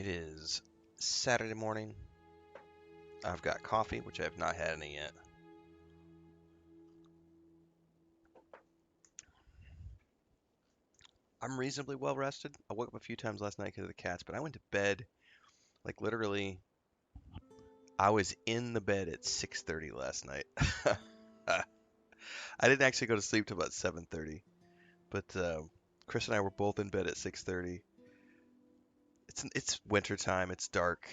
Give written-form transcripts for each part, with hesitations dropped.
It is Saturday morning. I've got coffee, which I have not had any yet. I'm reasonably well rested. I woke up a few times last night because of the cats, but I went to bed, like literally, I was in the bed at 6:30 last night. I didn't actually go to sleep till about 7:30, but Chris and I were both in bed at 6:30. It's winter time. It's dark.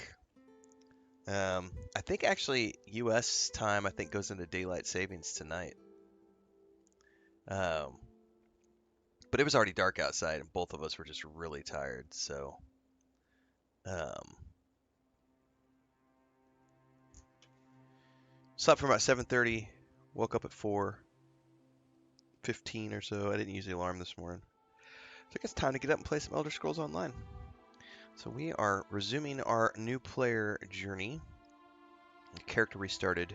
I think actually U.S. time I think goes into daylight savings tonight. Um, but it was already dark outside, and both of us were just really tired. So, um, slept from about 7:30, woke up at 4:15 or so. I didn't use the alarm this morning. So I guess time to get up and play some Elder Scrolls Online. So we are resuming our new player journey. The character restarted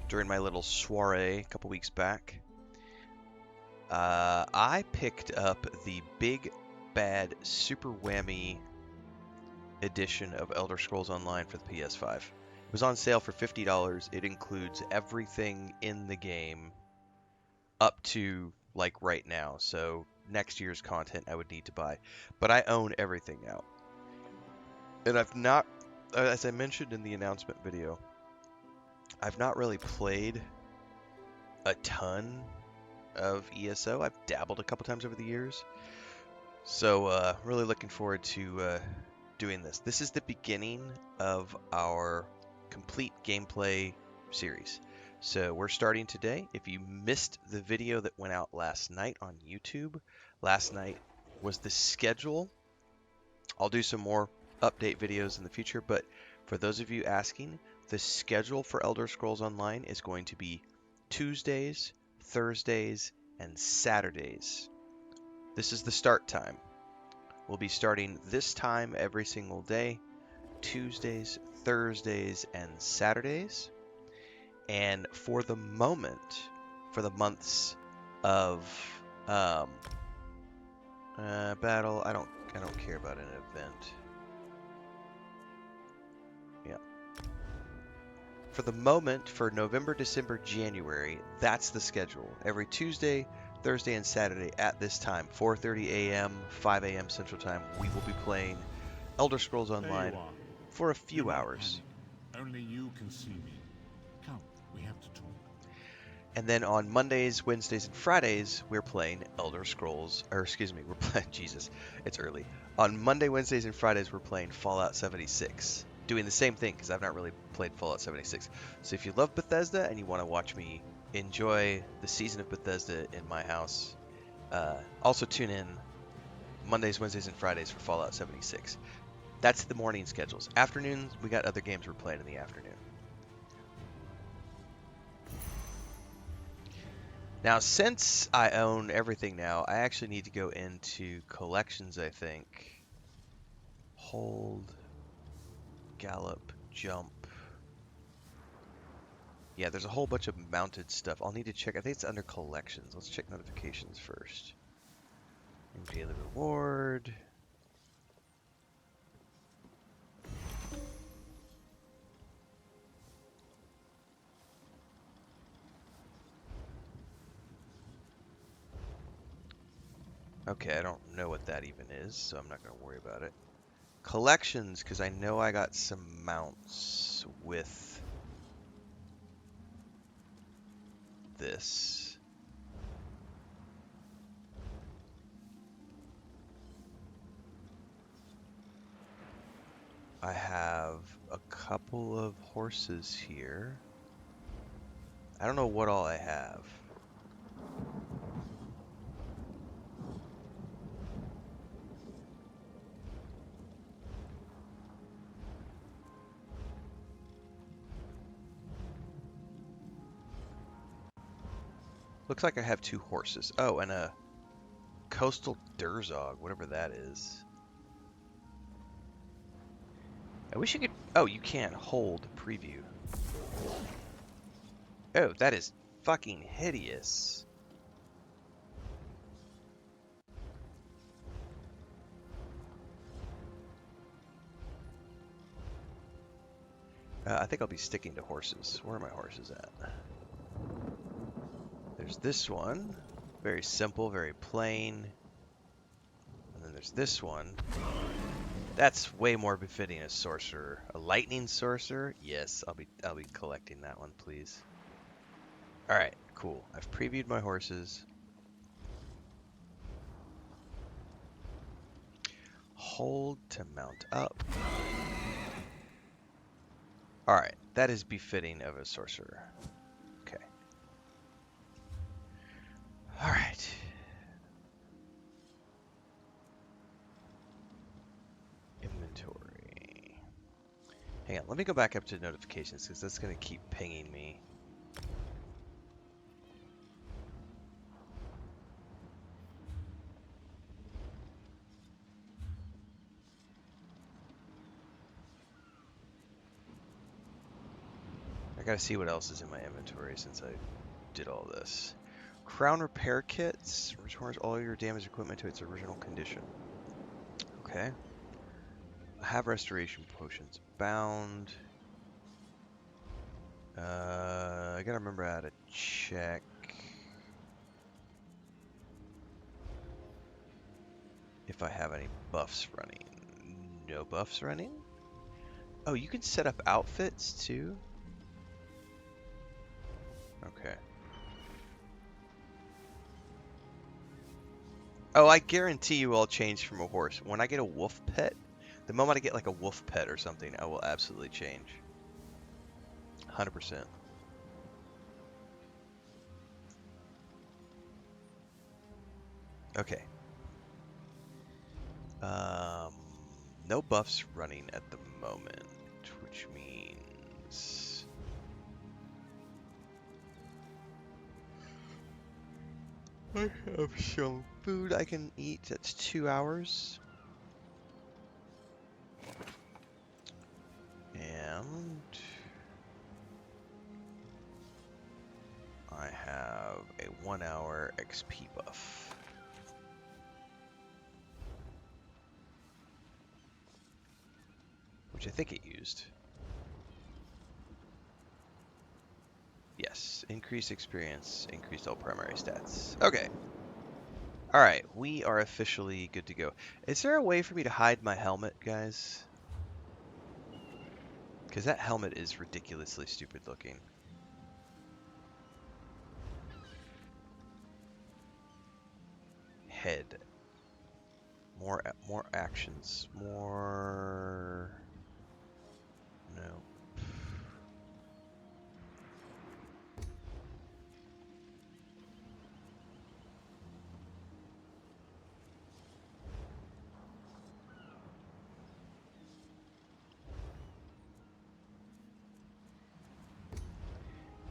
during my little soiree a couple weeks back. I picked up the Big Bad Super Whammy edition of Elder Scrolls Online for the PS5. It was on sale for $50. It includes everything in the game up to like right now. So next year's content I would need to buy. But I own everything now. And I've not, as I mentioned in the announcement video, I've not really played a ton of ESO. I've dabbled a couple times over the years. So really looking forward to doing this. This is the beginning of our complete gameplay series. So we're starting today. If you missed the video that went out last night on YouTube, last night was the schedule. I'll do some more update videos in the future, but for those of you asking, the schedule for Elder Scrolls Online is going to be Tuesdays, Thursdays, and Saturdays. This is the start time. We'll be starting this time every single day, Tuesdays, Thursdays, and Saturdays. And for the moment, for the months of battle, I don't care about an event. Yeah. For the moment, for November, December, January, that's the schedule. Every Tuesday, Thursday, and Saturday at this time, 4:30 a.m., 5 a.m. Central Time, we will be playing Elder Scrolls Online for a few hours. Only you can see me. Come, we have to talk. And then on Mondays, Wednesdays, and Fridays, we're playing Elder Scrolls, or excuse me, we're playing, Jesus, it's early. On Monday, Wednesdays, and Fridays, we're playing Fallout 76. Doing the same thing, because I've not really played Fallout 76. So if you love Bethesda and you want to watch me enjoy the season of Bethesda in my house, also tune in Mondays, Wednesdays, and Fridays for Fallout 76. That's the morning schedules. Afternoons, we got other games we're playing in the afternoon. Now, since I own everything now, I actually need to go into collections, I think. Hold, gallop, jump. Yeah, there's a whole bunch of mounted stuff. I'll need to check. I think it's under collections. Let's check notifications first. And daily reward. Okay, I don't know what that even is, so I'm not going to worry about it. Collections, because I know I got some mounts with this. I have a couple of horses here. I don't know what all I have. Looks like I have 2 horses. Oh, and a coastal Durzog, whatever that is. I wish you could... Oh, you can't hold preview. Oh, that is fucking hideous. I think I'll be sticking to horses. Where are my horses at? There's this one. Very simple, very plain. And then there's this one. That's way more befitting a sorcerer. A lightning sorcerer? Yes, I'll be collecting that one, please. Alright, cool. I've previewed my horses. Hold to mount up. Alright, that is befitting of a sorcerer. Okay. Alright. Inventory. Hang on, let me go back up to notifications because that's going to keep pinging me. I gotta see what else is in my inventory since I did all this. Crown repair kits restores all your damaged equipment to its original condition. Okay. I have restoration potions bound. I gotta remember how to check. If I have any buffs running. No buffs running? Oh, you can set up outfits too? Okay. Oh, I guarantee you I'll change from a horse. When I get a wolf pet, the moment I get like a wolf pet or something, I will absolutely change. 100%. Okay. No buffs running at the moment, which means I have some food I can eat. That's 2 hours. And I have a 1 hour XP buff. Which I think it used. Yes, increased experience, increased all primary stats. Okay. Alright, we are officially good to go. Is there a way for me to hide my helmet, guys? Because that helmet is ridiculously stupid looking. Head. More actions. More... No.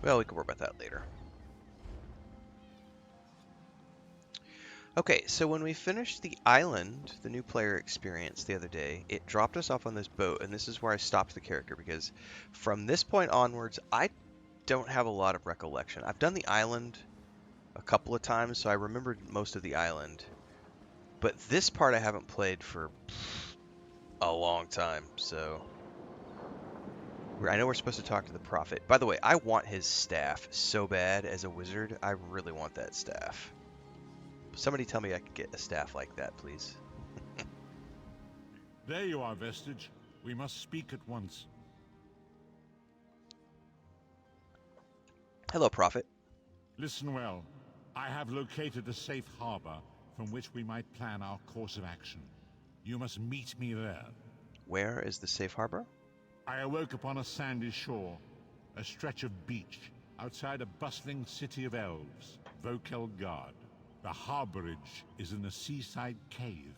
Well, we can worry about that later. Okay, so when we finished the island, the new player experience the other day, it dropped us off on this boat, and this is where I stopped the character, because from this point onwards, I don't have a lot of recollection. I've done the island a couple of times, so I remembered most of the island. But this part I haven't played for a long time, so... I know we're supposed to talk to the prophet. By the way, I want his staff so bad as a wizard. I really want that staff. Somebody tell me I could get a staff like that, please. There you are, Vestige. We must speak at once. Hello, prophet. Listen well. I have located a safe harbor from which we might plan our course of action. You must meet me there. Where is the safe harbor? I awoke upon a sandy shore, a stretch of beach, outside a bustling city of elves, Vulkhel Guard. The harborage is in a seaside cave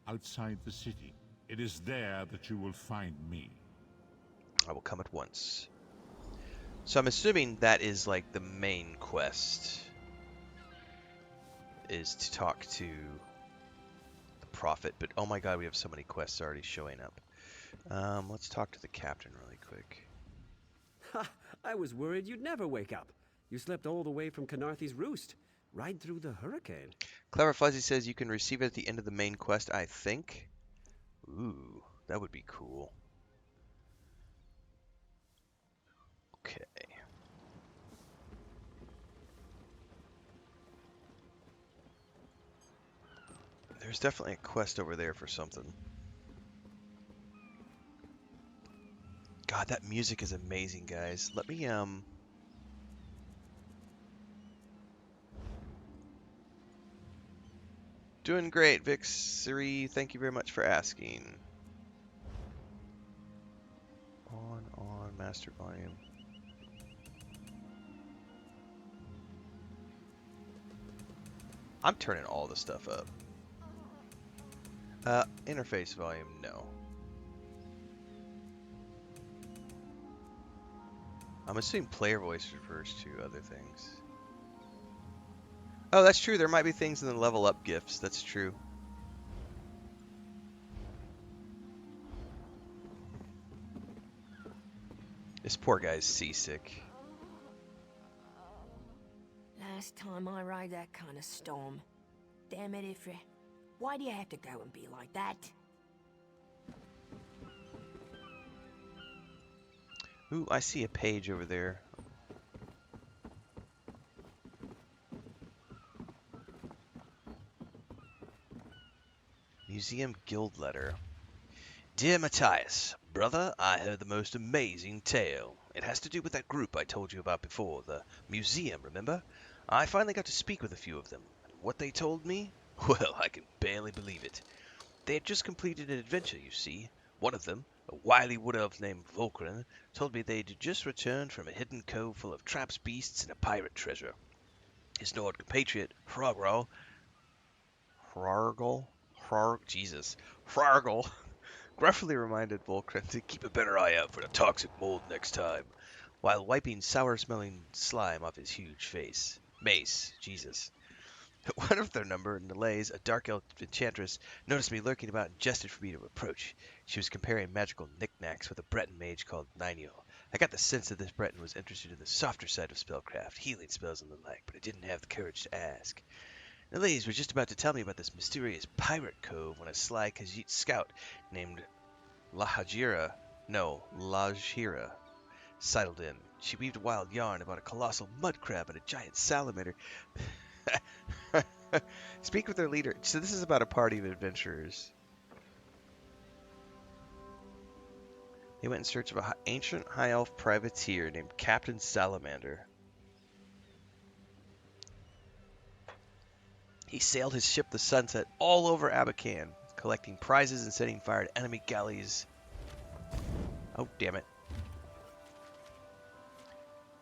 outside the city. It is there that you will find me. I will come at once. So I'm assuming that is like the main quest, is to talk to the prophet. But oh my god, we have so many quests already showing up. Let's talk to the captain really quick. Ha! I was worried you'd never wake up. You slept all the way from Canarthy's roost, right through the hurricane. Clever Fuzzy says you can receive it at the end of the main quest, I think. Ooh, that would be cool. There's definitely a quest over there for something. God, that music is amazing, guys. Let me, Doing great, Vixery. Thank you very much for asking. On, master volume. I'm turning all the stuff up. Interface volume, no. I'm assuming player voice refers to other things. Oh, that's true. There might be things in the level up gifts. That's true. This poor guy's seasick. Last time I rode that kind of storm. Damn it, Ifri. Why do you have to go and be like that? Ooh, I see a page over there. Museum Guild Letter. Dear Matthias, brother, I heard the most amazing tale. It has to do with that group I told you about before, the museum, remember? I finally got to speak with a few of them. What they told me? Well, I can barely believe it. They had just completed an adventure, you see. One of them, a wily wood elf named Vulkhel, told me they'd just returned from a hidden cove full of traps, beasts, and a pirate treasure. His Nord compatriot, Frargal, gruffly reminded Vulkhel to keep a better eye out for the toxic mold next time, while wiping sour-smelling slime off his huge face. Mace, Jesus. One of their number, Nalaise, a dark elf enchantress, noticed me lurking about and gestured for me to approach. She was comparing magical knickknacks with a Breton mage called Nino. I got the sense that this Breton was interested in the softer side of spellcraft, healing spells and the like, but I didn't have the courage to ask. Nalaise was just about to tell me about this mysterious pirate cove when a sly Khajiit scout named Lajira sidled in. She weaved a wild yarn about a colossal mud crab and a giant salamander. Speak with their leader. So this is about a party of adventurers. They went in search of an ancient high elf privateer named Captain Salamander. He sailed his ship the Sunset all over Abacan, collecting prizes and setting fire to enemy galleys. Oh, damn it.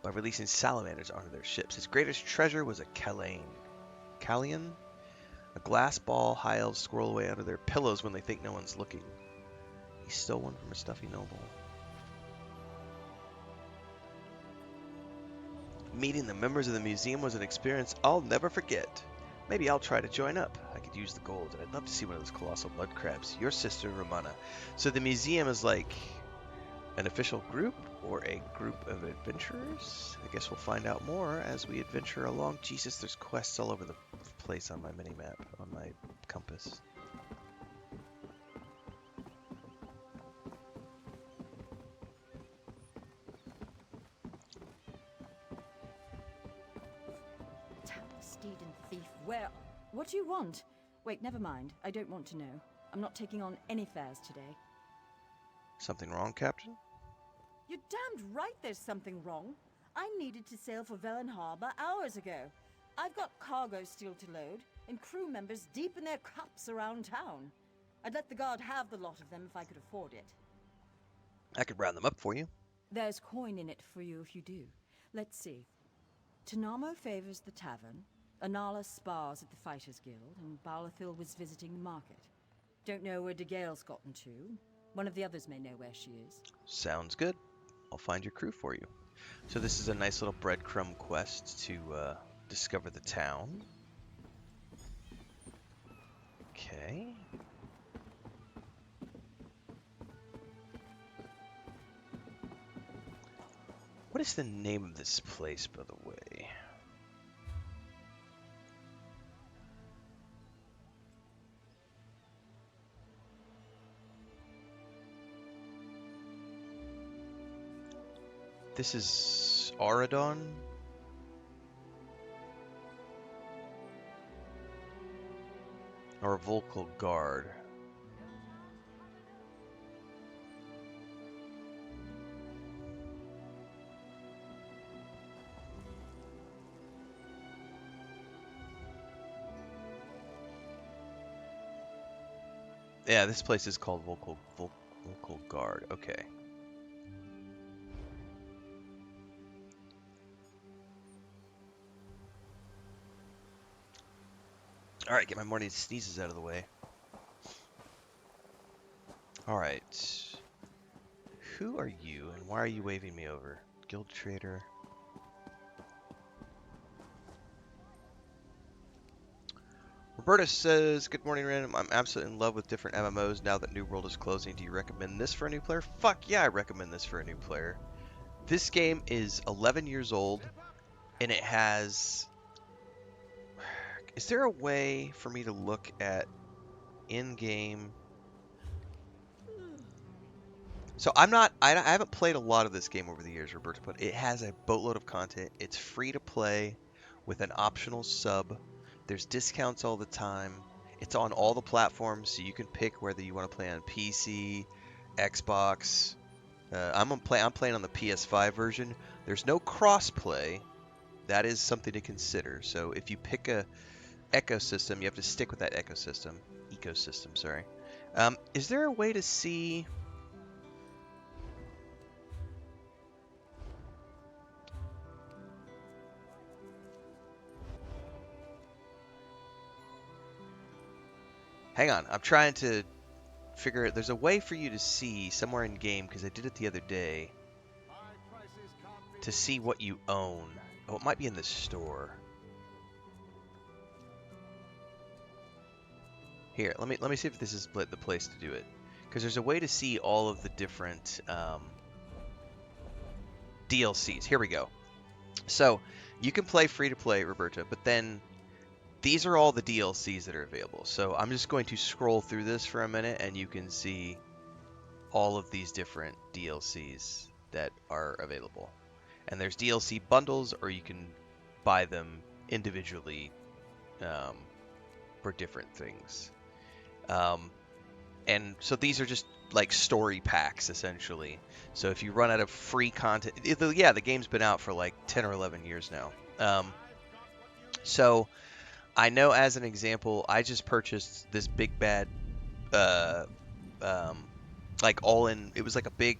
By releasing salamanders onto their ships. His greatest treasure was a Callian? A glass ball high elves squirrel away under their pillows when they think no one's looking. He stole one from a stuffy noble. Meeting the members of the museum was an experience I'll never forget. Maybe I'll try to join up. I could use the gold, and I'd love to see one of those colossal mud crabs. Your sister, Romana. So the museum is like an official group or a group of adventurers? I guess we'll find out more as we adventure along. Jesus, there's quests all over the place on my mini-map, on my compass. Steed and thief, where? What do you want? Wait, never mind. I don't want to know. I'm not taking on any fares today. Something wrong, Captain? You're damned right there's something wrong. I needed to sail for Velen Harbor hours ago. I've got cargo still to load, and crew members deep in their cups around town. I'd let the guard have the lot of them if I could afford it. I could round them up for you. There's coin in it for you if you do. Let's see. Tanamo favors the tavern, Anala spars at the Fighters Guild, and Balathil was visiting the market. Don't know where DeGale's gotten to. One of the others may know where she is. Sounds good. I'll find your crew for you. So this is a nice little breadcrumb quest to discover the town. Okay. What is the name of this place, by the way? This is Auradon. Or Vulkhel Guard. Yeah, this place is called Vulkhel Guard. Okay. Alright, get my morning sneezes out of the way. Alright. Who are you, and why are you waving me over? Guild Trader. Roberta says, good morning, Random. I'm absolutely in love with different MMOs now that New World is closing. Do you recommend this for a new player? Fuck yeah, I recommend this for a new player. This game is 11 years old, and it has... Is there a way for me to look at in-game... So I haven't played a lot of this game over the years, Roberta, but it has a boatload of content. It's free to play with an optional sub. There's discounts all the time. It's on all the platforms, so you can pick whether you want to play on PC, Xbox. I'm playing on the PS5 version. There's no crossplay. That is something to consider. So if you pick a ecosystem, you have to stick with that ecosystem. Ecosystem, sorry. Is there a way to see? Hang on, I'm trying to figure it. There's a way for you to see somewhere in game, because I did it the other day, to see what you own. Oh, it might be in the store. Here, let me see if this is the place to do it, because there's a way to see all of the different DLCs. Here we go. So you can play free to play, Roberta, but then these are all the DLCs that are available. So I'm just going to scroll through this for a minute, and you can see all of these different DLCs that are available. And there's DLC bundles, or you can buy them individually for different things. And so these are just like story packs, essentially. So if you run out of free content, yeah, the game's been out for like 10 or 11 years now. So I know, as an example, I just purchased this big bad, like all in. It was like a big,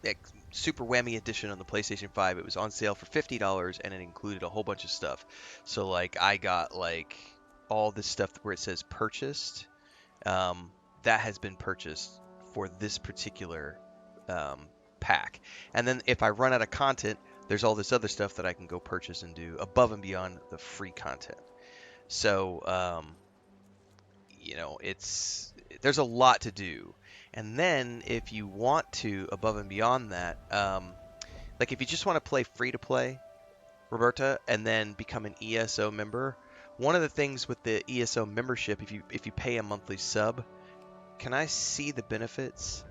like, super whammy edition on the PlayStation 5. It was on sale for $50, and it included a whole bunch of stuff. So like I got like all this stuff where it says purchased. That has been purchased for this particular pack. And then if I run out of content, there's all this other stuff that I can go purchase and do above and beyond the free content. So, you know, there's a lot to do. And then if you want to, above and beyond that, like if you just want to play free to play, Roberta, and then become an ESO member, one of the things with the ESO membership, if you pay a monthly sub, can I see the benefits?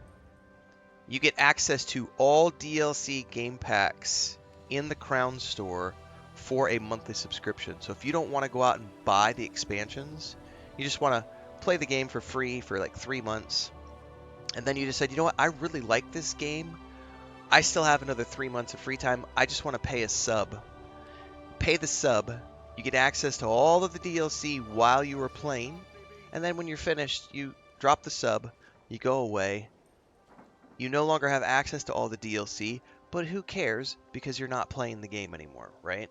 You get access to all DLC game packs in the Crown Store for a monthly subscription. So if you don't want to go out and buy the expansions, you just want to play the game for free for like 3 months, and then you decide, you know what, I really like this game. I still have another 3 months of free time. I just want to pay a sub. Pay the sub. You get access to all of the DLC while you are playing, and then when you're finished, you drop the sub, you go away. You no longer have access to all the DLC, but who cares, because you're not playing the game anymore, right?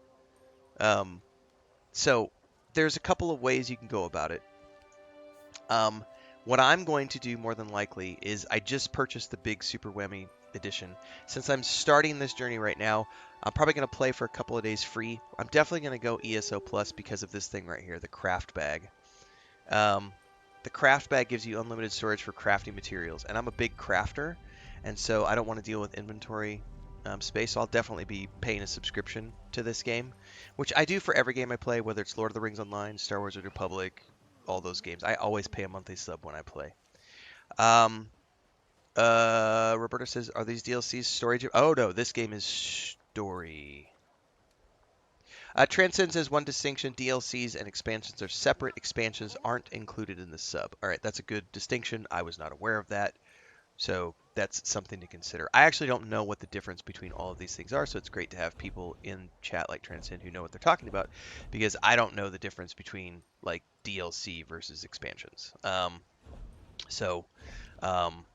So there's a couple of ways you can go about it. What I'm going to do more than likely is I just purchased the big Super Whammy edition. Since I'm starting this journey right now, I'm probably going to play for a couple of days free. I'm definitely going to go ESO Plus because of this thing right here, the craft bag. The craft bag gives you unlimited storage for crafting materials, and I'm a big crafter, and so I don't want to deal with inventory space, so I'll definitely be paying a subscription to this game, which I do for every game I play, whether it's Lord of the Rings Online, Star Wars: The Republic, all those games. I always pay a monthly sub when I play. Roberta says, are these DLCs story? Oh no, this game is story. Transcend says one distinction: DLCs and expansions are separate. Expansions aren't included in the sub. All right, that's a good distinction. I was not aware of that. So that's something to consider. I actually don't know what the difference between all of these things are, so it's great to have people in chat like Transcend who know what they're talking about, because I don't know the difference between like DLC versus expansions. So, um,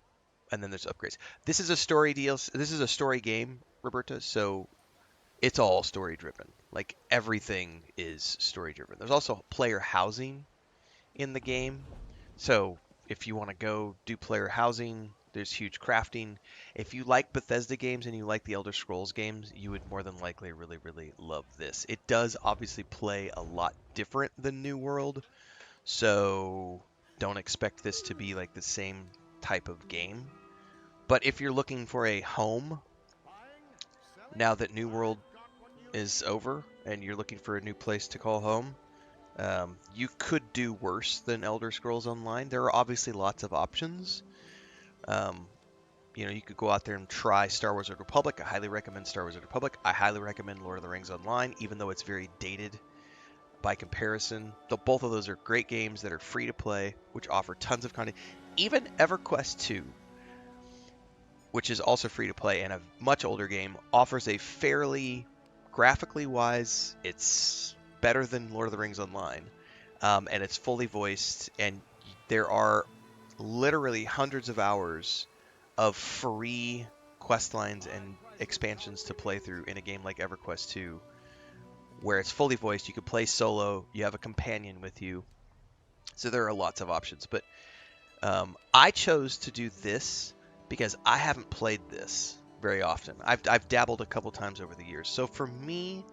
and then there's upgrades. This is a story DLC. This is a story game, Roberta. So it's all story driven. Like everything is story driven. There's also player housing in the game. So if you want to go do player housing, there's huge crafting. If you like Bethesda games and you like the Elder Scrolls games, you would more than likely really, really love this. It does obviously play a lot different than New World, so don't expect this to be like the same type of game. But if you're looking for a home, now that New World is over and you're looking for a new place to call home, you could do worse than Elder Scrolls Online. There are obviously lots of options. You could go out there and try Star Wars: Old Republic. I highly recommend Star Wars: Old Republic. I highly recommend Lord of the Rings Online, even though it's very dated by comparison. Both of those are great games that are free to play, which offer tons of content. Even EverQuest 2, which is also free to play and a much older game, offers a fairly graphically wise, it's better than Lord of the Rings Online, and it's fully voiced, and there are literally hundreds of hours of free quest lines and expansions to play through in a game like EverQuest 2, where it's fully voiced. You can play solo, you have a companion with you, so there are lots of options. But I chose to do this because I haven't played this very often. I've dabbled a couple times over the years. So for me,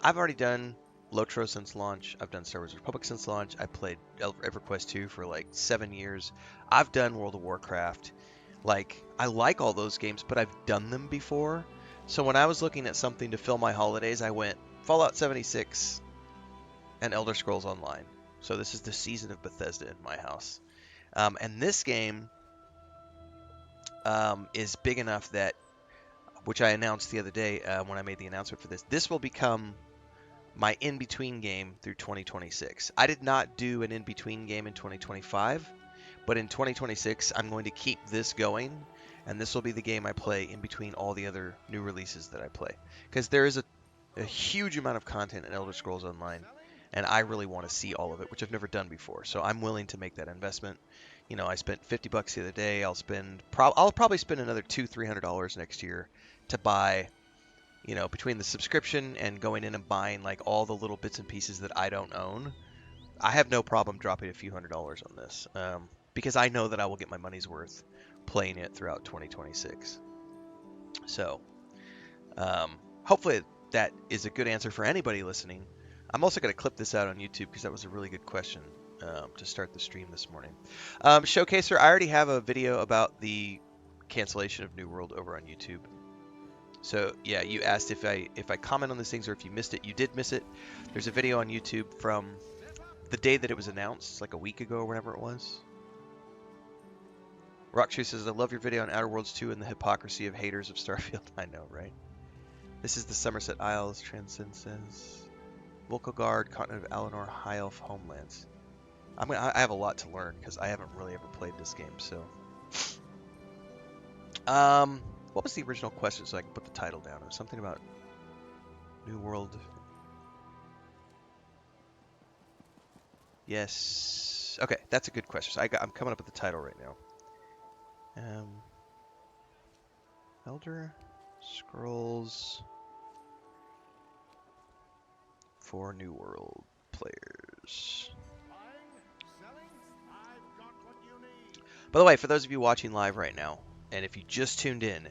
I've already done Lotro since launch. I've done Star Wars Republic since launch. I played EverQuest 2 for like 7 years. I've done World of Warcraft. Like, I like all those games, but I've done them before. So when I was looking at something to fill my holidays, I went Fallout 76 and Elder Scrolls Online. So this is the season of Bethesda in my house. And this game is big enough that, which I announced the other day when I made the announcement for this, this will become my in-between game through 2026. I did not do an in-between game in 2025, but in 2026, I'm going to keep this going, and this will be the game I play in between all the other new releases that I play. Because there is a huge amount of content in Elder Scrolls Online, and I really want to see all of it, which I've never done before. So I'm willing to make that investment. I spent $50 the other day. I'll probably spend another $200-$300 next year to buy, between the subscription and going in and buying like all the little bits and pieces that I don't own. I have no problem dropping a few $100s on this, because I know that I will get my money's worth playing it throughout 2026. So, hopefully that is a good answer for anybody listening. I'm also going to clip this out on YouTube because that was a really good question to start the stream this morning. Showcaser, I already have a video about the cancellation of New World over on YouTube. So yeah, you asked if I comment on these things or if you missed it. You did miss it. There's a video on YouTube from the day that it was announced, like a week ago or whatever it was. Rocktree says, I love your video on Outer Worlds 2 and the hypocrisy of haters of Starfield. I know, right? This is the Somerset Isles, Transcend says. Vulkhel Guard, Continent of Alinor, High Elf Homelands. I have a lot to learn because I haven't really ever played this game, so. What was the original question so I can put the title down? It was something about New World. Yes. Okay, that's a good question. So I'm coming up with the title right now. Elder Scrolls for New World players. By the way, for those of you watching live right now, and if you just tuned in,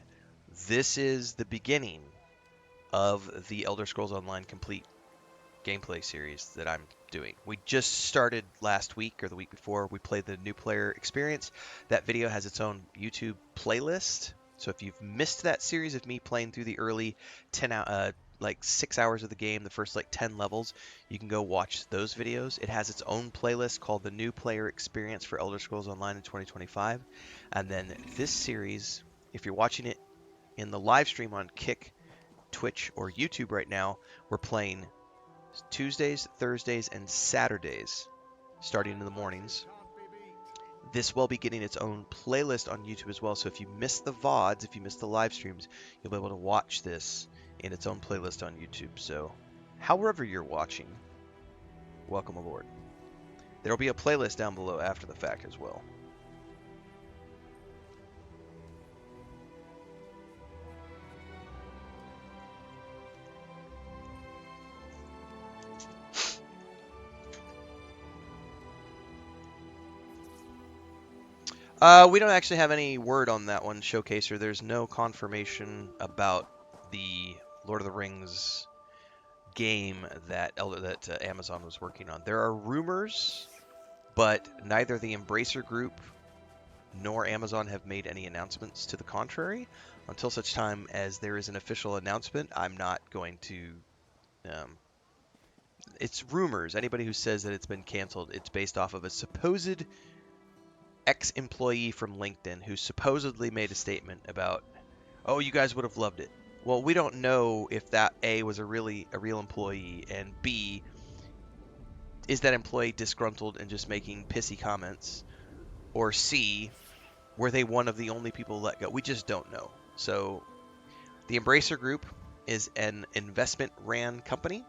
this is the beginning of the Elder Scrolls Online Complete gameplay series that I'm doing. We just started last week or the week before. We played the new player experience. That video has its own YouTube playlist. So if you've missed that series of me playing through the early 6 hours of the game, the first 10 levels, you can go watch those videos. It has its own playlist called the New Player Experience for Elder Scrolls Online in 2025. And then this series, if you're watching it in the live stream on Kick, Twitch, or YouTube right now, we're playing Tuesdays, Thursdays, and Saturdays, starting in the mornings. This will be getting its own playlist on YouTube as well, so if you miss the VODs, if you miss the live streams, you'll be able to watch this in its own playlist on YouTube. So, however you're watching, welcome aboard. There will be a playlist down below after the fact as well. We don't actually have any word on that one, Showcaser. There's no confirmation about the Lord of the Rings game that Amazon was working on. There are rumors, but neither the Embracer Group nor Amazon have made any announcements to the contrary. Until such time as there is an official announcement, I'm not going to... it's rumors. Anybody who says that it's been canceled, it's based off of a supposed ex-employee from LinkedIn who supposedly made a statement about, oh, you guys would have loved it. Well, we don't know if that A was a real employee, and B, is that employee disgruntled and just making pissy comments, or C, were they one of the only people let go? We just don't know. So the Embracer Group is an investment-ran company.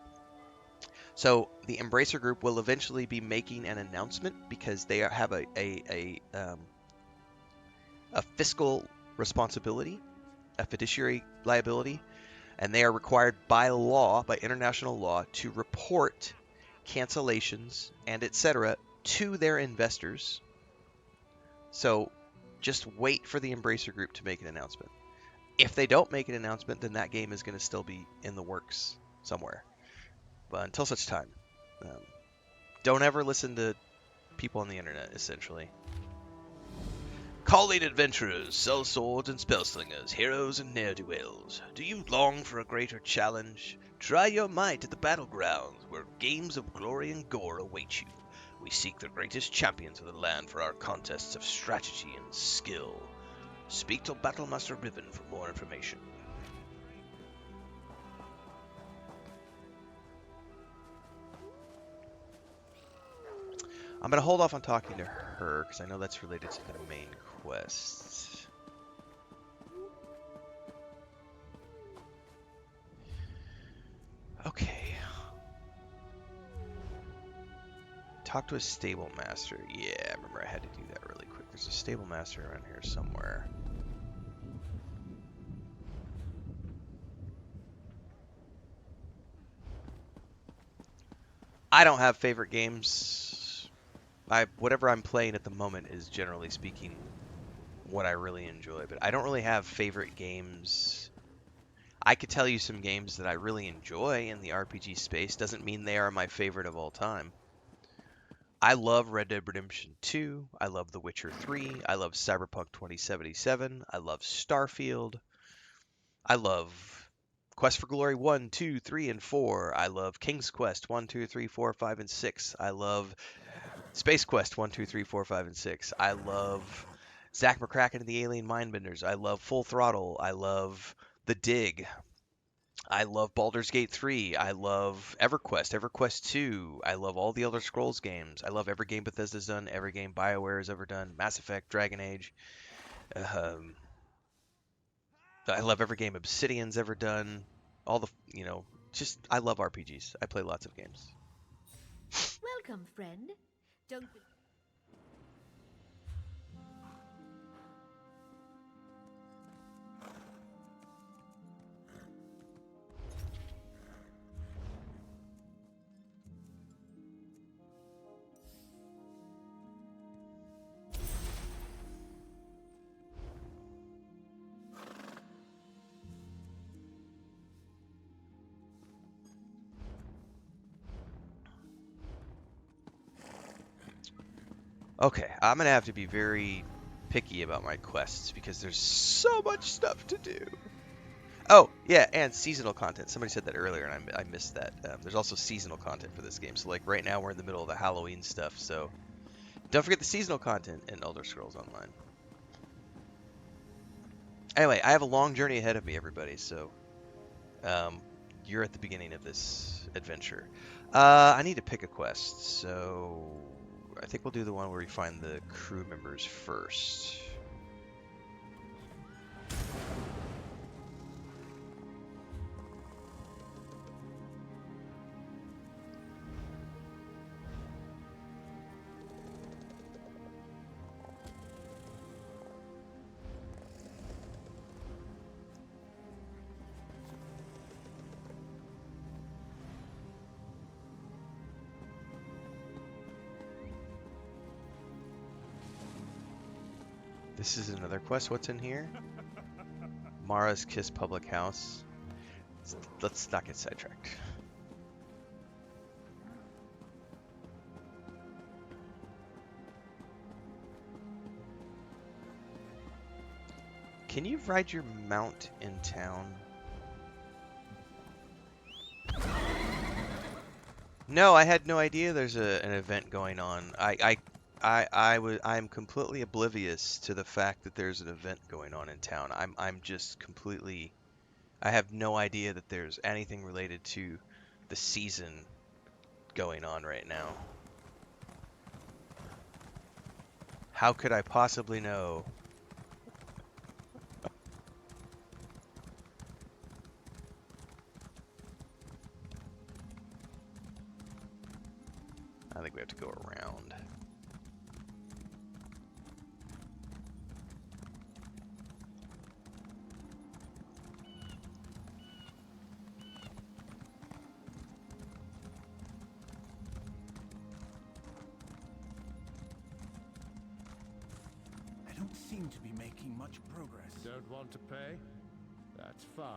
So the Embracer Group will eventually be making an announcement because they have a fiscal responsibility, a fiduciary liability, and they are required by law, by international law, to report cancellations and etc. to their investors. So just wait for the Embracer Group to make an announcement. If they don't make an announcement, then that game is going to still be in the works somewhere. But until such time, don't ever listen to people on the internet, essentially. Calling adventurers, sell swords and spellslingers, heroes and ne'er-do-wells. Do you long for a greater challenge? Try your might at the battlegrounds, where games of glory and gore await you. We seek the greatest champions of the land for our contests of strategy and skill. Speak to Battlemaster Riven for more information. I'm going to hold off on talking to her, because I know that's related to the main quest. Okay. Talk to a stable master. Yeah, I remember I had to do that really quick. There's a stable master around here somewhere. I don't have favorite games. Whatever I'm playing at the moment is, generally speaking, what I really enjoy. But I don't really have favorite games. I could tell you some games that I really enjoy in the RPG space. Doesn't mean they are my favorite of all time. I love Red Dead Redemption 2. I love The Witcher 3. I love Cyberpunk 2077. I love Starfield. I love Quest for Glory 1, 2, 3, and 4. I love King's Quest 1, 2, 3, 4, 5, and 6. I love Space Quest 1, 2, 3, 4, 5, and 6. I love Zack McCracken and the Alien Mindbenders. I love Full Throttle. I love The Dig. I love Baldur's Gate 3. I love EverQuest, EverQuest 2. I love all the Elder Scrolls games. I love every game Bethesda's done, every game BioWare has ever done, Mass Effect, Dragon Age. I love every game Obsidian's ever done. All the, I love RPGs. I play lots of games. Welcome, friend. Don't... Okay, I'm going to have to be very picky about my quests because there's so much stuff to do. Oh, yeah, and seasonal content. Somebody said that earlier, and I missed that. There's also seasonal content for this game. So, like, right now we're in the middle of the Halloween stuff, so don't forget the seasonal content in Elder Scrolls Online. Anyway, I have a long journey ahead of me, everybody, so you're at the beginning of this adventure. I need to pick a quest, so I think we'll do the one where we find the crew members first. This is another quest. What's in here? Mara's Kiss Public House. Let's not get sidetracked. Can you ride your mount in town? No, I had no idea there's an event going on. I'm completely oblivious to the fact that there's an event going on in town. I'm just completely, I have no idea that there's anything related to the season going on right now. How could I possibly know? I think we have to go around. I don't seem to be making much progress. Don't want to pay? That's fine.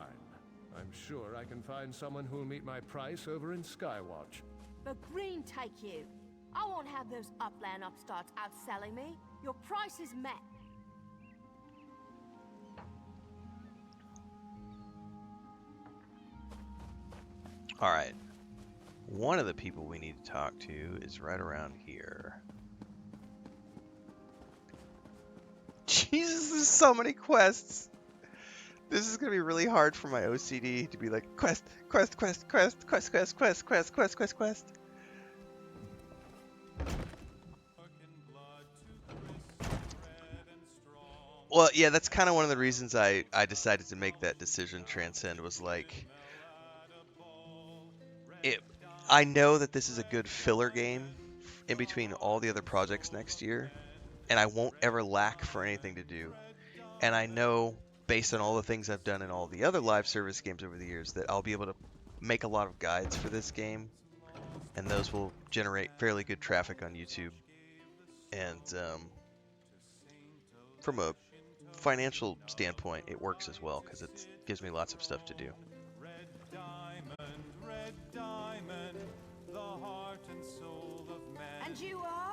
I'm sure I can find someone who'll meet my price over in Skywatch. But green take you. I won't have those upland upstarts outselling me. Your price is met. Alright. One of the people we need to talk to is right around here. Jesus, there's so many quests. This is gonna be really hard for my OCD to be like quest. Well, yeah, that's kind of one of the reasons I decided to make that decision. Transcend was like, I know that this is a good filler game in between all the other projects next year, and I won't ever lack for anything to do. And I know, based on all the things I've done in all the other live service games over the years, that I'll be able to make a lot of guides for this game, and those will generate fairly good traffic on YouTube. And from a financial standpoint, it works as well, because it gives me lots of stuff to do. And you are?